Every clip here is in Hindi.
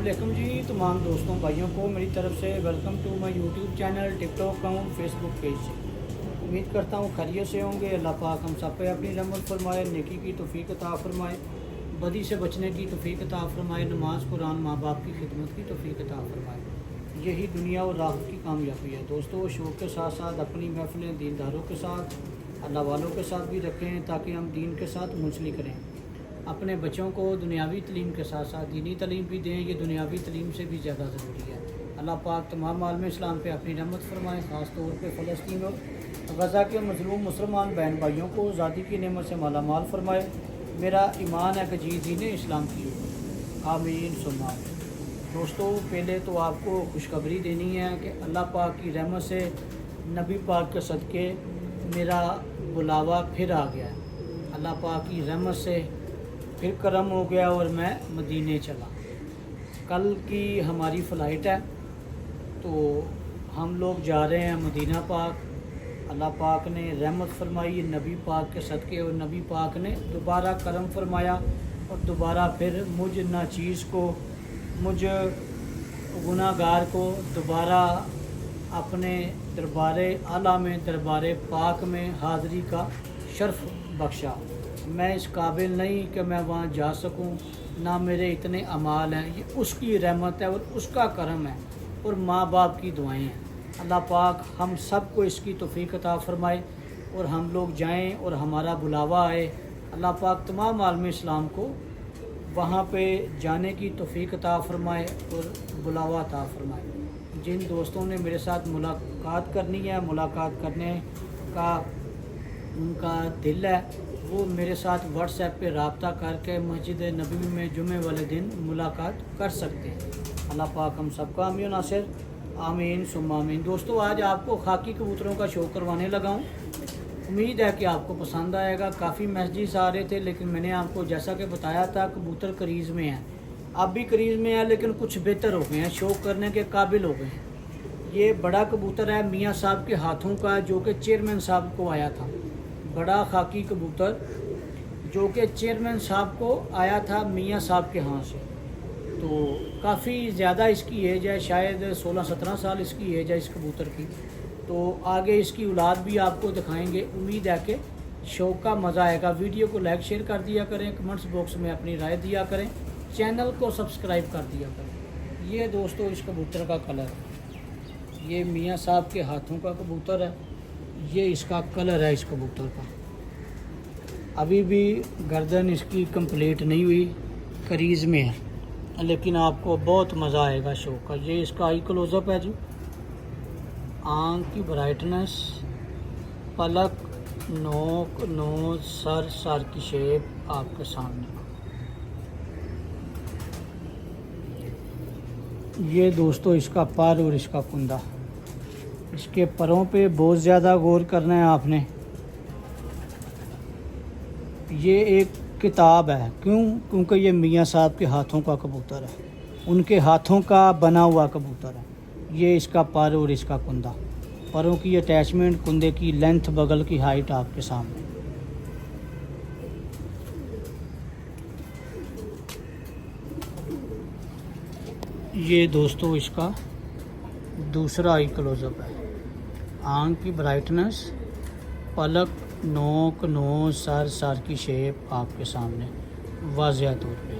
वालेकुम जी, तमाम दोस्तों भाइयों को मेरी तरफ से welcome to my YouTube channel, TikTok account, Facebook page से। उम्मीद करता हूँ खैरियत से होंगे। अल्लाह पाक हम सब पे अपनी रहमत फरमाए, नेकी की तौफीक अता फरमाए, बदी से बचने की तौफीक अता फरमाए, नमाज कुरान माँ बाप की खिदमत की तौफीक अता फरमाए। यही दुनिया और आखिरत की कामयाबी है। दोस्तों, शौक़ के साथ साथ अपनी महफिलें दीनदारों के साथ, अल्लाह वालों के साथ भी रखें ताकि हम दीन के साथ मुंसलिक करें। अपने बच्चों को दुनियावी तलीम के साथ साथ दीनी तलीम भी दें। ये दुनियावी तलीम से भी ज़्यादा ज़रूरी है। अल्लाह पाक तमाम आलम इस्लाम पे अपनी रहमत फरमाएँ, ख़ास तौर पे फ़लस्तीन और गज़ा के मज़लूम मुसलमान बहन भाइयों को आज़ादी की नेमत से माला माल फरमाए। मेरा ईमान है कि जी दीन इस्लाम की हो। आमीन सुम्मा आमीन। दोस्तों, पहले तो आपको खुशखबरी देनी है कि अल्लाह पाक की रहमत से नबी पाक के सदक़े मेरा बुलावा फिर आ गया है। अल्लाह पाक की रहमत से फिर करम हो गया और मैं मदीने चला। कल की हमारी फ़्लाइट है, तो हम लोग जा रहे हैं मदीना पाक। अल्लाह पाक ने रहमत फरमाई नबी पाक के सदक़े, और नबी पाक ने दोबारा करम फरमाया और दोबारा फिर मुझ नाचीज़ को, मुझ गुनाहगार को दोबारा अपने दरबार आला में, दरबार पाक में हाज़री का शर्फ़ बख्शा। मैं इस काबिल नहीं कि मैं वहाँ जा सकूँ, ना मेरे इतने अमाल हैं। ये उसकी रहमत है और उसका करम है और माँ बाप की दुआएं हैं। अल्लाह पाक हम सब को इसकी तौफीक अता फ़रमाए और हम लोग जाएं और हमारा बुलावा आए। अल्लाह पाक तमाम आलम इस्लाम को वहाँ पे जाने की तौफीक अता फ़रमाए और बुलावा अता फ़रमाए। जिन दोस्तों ने मेरे साथ मुलाकात करनी है, मुलाकात करने का उनका दिल है, वो मेरे साथ व्हाट्सएप पे रब्ता करके मस्जिद नबी में जुमे वाले दिन मुलाकात कर सकते हैं। अल्लाह पाक हम सबका आमीन नासिर, आमीन सुम्मा आमीन। दोस्तों, आज आपको खाकी कबूतरों का शो करवाने लगा हूँ। उम्मीद है कि आपको पसंद आएगा। काफ़ी मैसेजेस आ रहे थे, लेकिन मैंने आपको जैसा कि बताया था कबूतर क्रीज़ में हैं, अब भी क्रीज़ में है, लेकिन कुछ बेहतर हो गए हैं, शो करने के काबिल हो गए हैं। ये बड़ा कबूतर है मियाँ साहब के हाथों का, जो कि चेयरमैन साहब को आया था। बड़ा खाकी कबूतर जो कि चेयरमैन साहब को आया था मियाँ साहब के हाथ से। तो काफ़ी ज़्यादा इसकी एज है, शायद 16-17 साल इसकी एज है इस कबूतर की। तो आगे इसकी औलाद भी आपको दिखाएंगे। उम्मीद है कि शो का मज़ा आएगा। वीडियो को लाइक शेयर कर दिया करें, कमेंट्स बॉक्स में अपनी राय दिया करें, चैनल को सब्सक्राइब कर दिया करें। ये दोस्तों इस कबूतर का कलर, ये मियाँ साहब के हाथों का कबूतर है। ये इसका कलर है इस कबूतर का। अभी भी गर्दन इसकी कंप्लीट नहीं हुई, करीज़ में है, लेकिन आपको बहुत मज़ा आएगा शो का। ये इसका आई क्लोज़अप है जी। आँख की ब्राइटनेस, पलक, नोक, नोज, सर की शेप आपके सामने। ये दोस्तों इसका पर और इसका कुंदा। इसके परों पे बहुत ज़्यादा गौर करना है आपने। ये एक किताब है, क्योंकि ये मियाँ साहब के हाथों का कबूतर है, उनके हाथों का बना हुआ कबूतर है। ये इसका पर और इसका कुंदा, परों की अटैचमेंट, कुंदे की लेंथ, बगल की हाइट आपके सामने। ये दोस्तों इसका दूसरा आई क्लोज़अप है। आँख की ब्राइटनेस, पलक, नोक, नोज, सर की शेप आपके सामने वाज़िया तौर पे।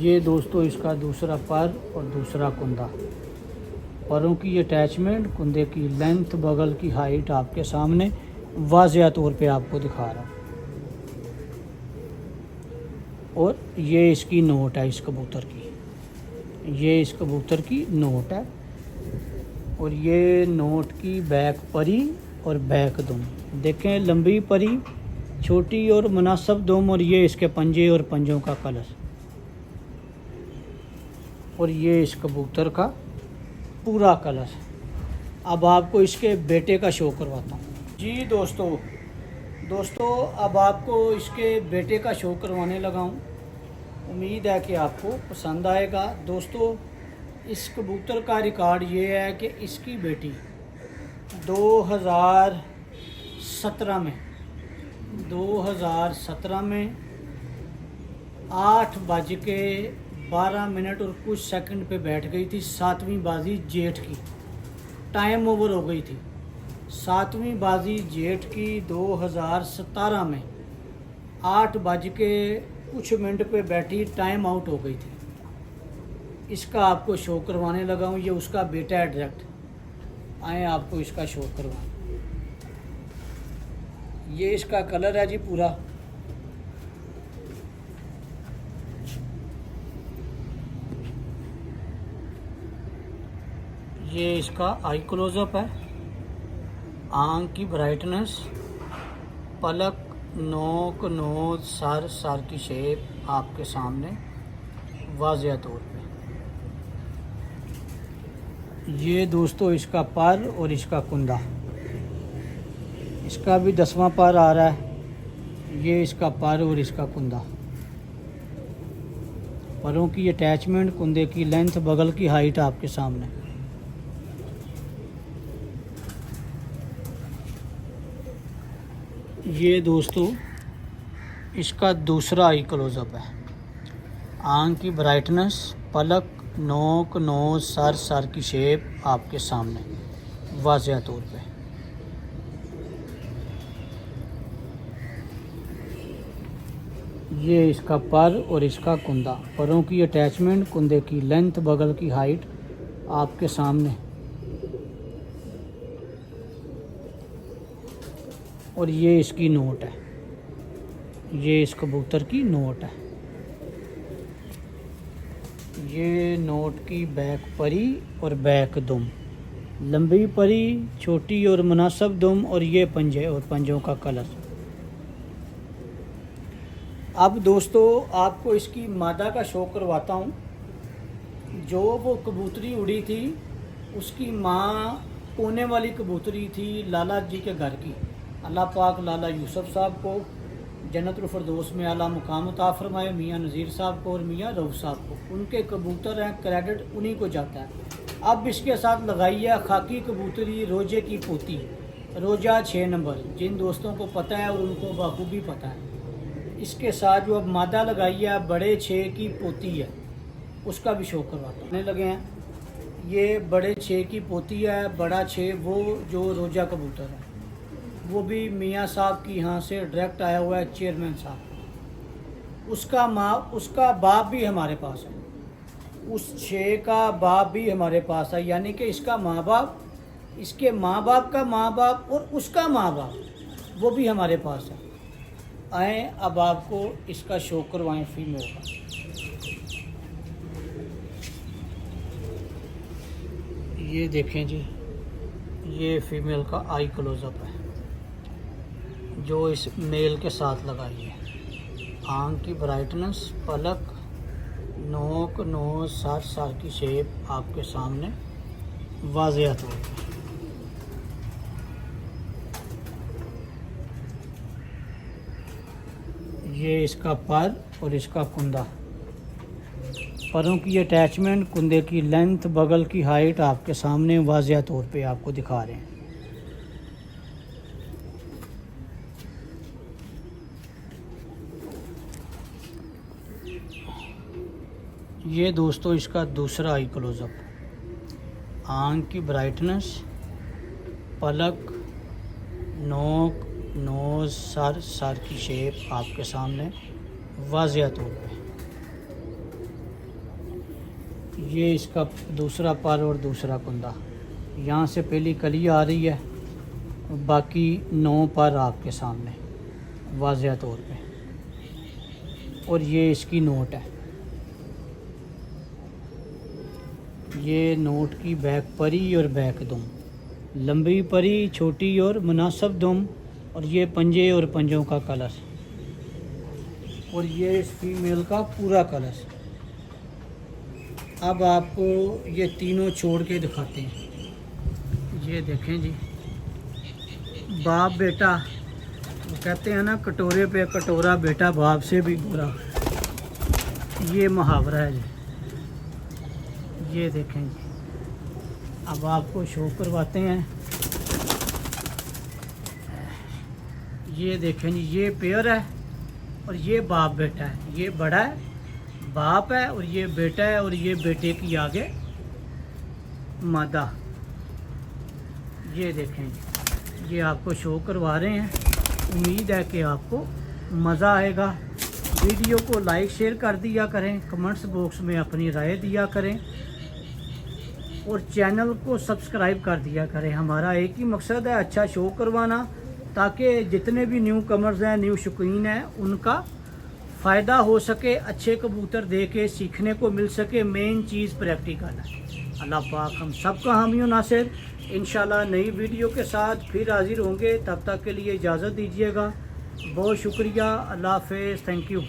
ये दोस्तों इसका दूसरा पर और दूसरा कुंदा, परों की अटैचमेंट, कुंदे की लेंथ, बगल की हाइट आपके सामने वाज़िया तौर पे आपको दिखा रहा हूँ। और ये इसकी नोट है इस कबूतर की, ये इस कबूतर की नोट है। और ये नोट की बैक परी और बैक दुम देखें, लंबी परी, छोटी और मुनासिब दुम, और ये इसके पंजे और पंजों का कलर। और ये इस कबूतर का पूरा कलर। अब आपको इसके बेटे का शो करवाता हूँ जी। दोस्तों अब आपको इसके बेटे का शो करवाने लगा हूँ। उम्मीद है कि आपको पसंद आएगा। दोस्तों, इस कबूतर का रिकॉर्ड ये है कि इसकी बेटी 2017 में 8:12 और कुछ सेकंड पे बैठ गई थी 7वीं बाजी जेठ की। टाइम ओवर हो गई थी। 7वीं बाजी जेठ की 2017 में 8:कुछ पे बैठी, टाइम आउट हो गई थी। इसका आपको शो करवाने लगा हूँ। ये उसका बेटा है डायरेक्ट। आए आपको इसका शो करवाएं। ये इसका कलर है जी पूरा। ये इसका आई क्लोजअप है, आंख की ब्राइटनेस, पलक, नोक, नोज, सर की शेप आपके सामने वाज़िया तौर पे। ये दोस्तों इसका पर और इसका कुंदा, इसका भी 10वां पर आ रहा है। ये इसका पर और इसका कुंदा, परों की अटैचमेंट, कुंदे की लेंथ, बगल की हाइट आपके सामने। ये दोस्तों इसका दूसरा आई क्लोजअप है। आंख की ब्राइटनेस, पलक, नोक, नोज, सर की शेप आपके सामने वाज़िया तौर पे। ये इसका पर और इसका कुंदा, परों की अटैचमेंट, कुंदे की लेंथ, बगल की हाइट आपके सामने। और ये इसकी नोट है। ये इस कबूतर की नोट है। ये नोट की बैक परी और बैक दुम, लंबी परी, छोटी और मुनासिब दुम, और ये पंजे और पंजों का कलर। अब दोस्तों आपको इसकी मादा का शो करवाता हूँ। जो वो कबूतरी उड़ी थी उसकी माँ कोने वाली कबूतरी थी लाला जी के घर की। अल्लाह पाक लाला यूसुफ साहब को जन्नतुल फिरदौस में आला मुकाम अता फरमाए, मियाँ नज़ीर साहब को और मियाँ रऊफ़ साहब को। उनके कबूतर हैं, क्रेडिट उन्हीं को जाता है। अब इसके साथ लगाई है खाकी कबूतरी रोजे की पोती, रोजा 6 नंबर, जिन दोस्तों को पता है और उनको बाखूबी पता है। इसके साथ जो अब मादा लगाई है बड़े 6 की पोती है, उसका भी शो करवाने लगे हैं। ये बड़े 6 की पोती है, बड़ा 6 वो जो रोजा कबूतर है, वो भी मियाँ साहब की यहाँ से डायरेक्ट आया हुआ है, चेयरमैन साहब। उसका बाप भी हमारे पास है, उस 6 का बाप भी हमारे पास है। यानी कि इसका माँ बाप, इसके माँ बाप का माँ बाप और उसका माँ बाप, वो भी हमारे पास है। आए अब आपको इसका शो करवाएं फीमेल का। ये देखें जी, ये फीमेल का आई क्लोजअप है जो इस मेल के साथ लगाई है। आंख की ब्राइटनेस, पलक, नोक, नोज, सर की शेप आपके सामने वाज़िया तौर पे। ये इसका पर और इसका कुंदा, परों की अटैचमेंट, कुंदे की लेंथ, बगल की हाइट आपके सामने वाज़िया तौर पे आपको दिखा रहे हैं। ये दोस्तों इसका दूसरा आई क्लोजअप, आंख की ब्राइटनेस, पलक, नोक, नोज, सर की शेप आपके सामने वाज़िया तौर पे। ये इसका दूसरा पर और दूसरा कुंदा, यहाँ से पहली कली आ रही है, बाकी 9 पर आपके सामने वाज़िया तौर पे। और ये इसकी नोट है। ये नोट की बैक परी और बैक दुम, लंबी परी, छोटी और मुनासिब दुम, और ये पंजे और पंजों का कलर। और ये इस फीमेल का पूरा कलर। अब आपको ये तीनों छोड़ के दिखाते हैं। ये देखें जी, बाप बेटा, वो कहते हैं ना कटोरे पे कटोरा, बेटा बाप से भी बुरा, ये मुहावरा है जी। ये देखें जी, अब आपको शो करवाते हैं। ये देखें जी, ये पेयर है, और ये बाप बेटा है, ये बड़ा है बाप है और ये बेटा है, और ये बेटे की आगे मादा। ये देखें, ये आपको शो करवा रहे हैं। उम्मीद है कि आपको मज़ा आएगा। वीडियो को लाइक शेयर कर दिया करें, कमेंट्स बॉक्स में अपनी राय दिया करें और चैनल को सब्सक्राइब कर दिया करें। हमारा एक ही मकसद है, अच्छा शो करवाना, ताकि जितने भी न्यू कमर्स हैं, न्यू शौकीन हैं, उनका फ़ायदा हो सके, अच्छे कबूतर दे के सीखने को मिल सके। मेन चीज़ प्रैक्टिकल है। अल्लाह पाक हम सबका हामी नासिर। इंशाल्लाह नई वीडियो के साथ फिर हाजिर होंगे। तब तक के लिए इजाज़त दीजिएगा। बहुत शुक्रिया। अल्लाह हाफ़िज़। Thank you.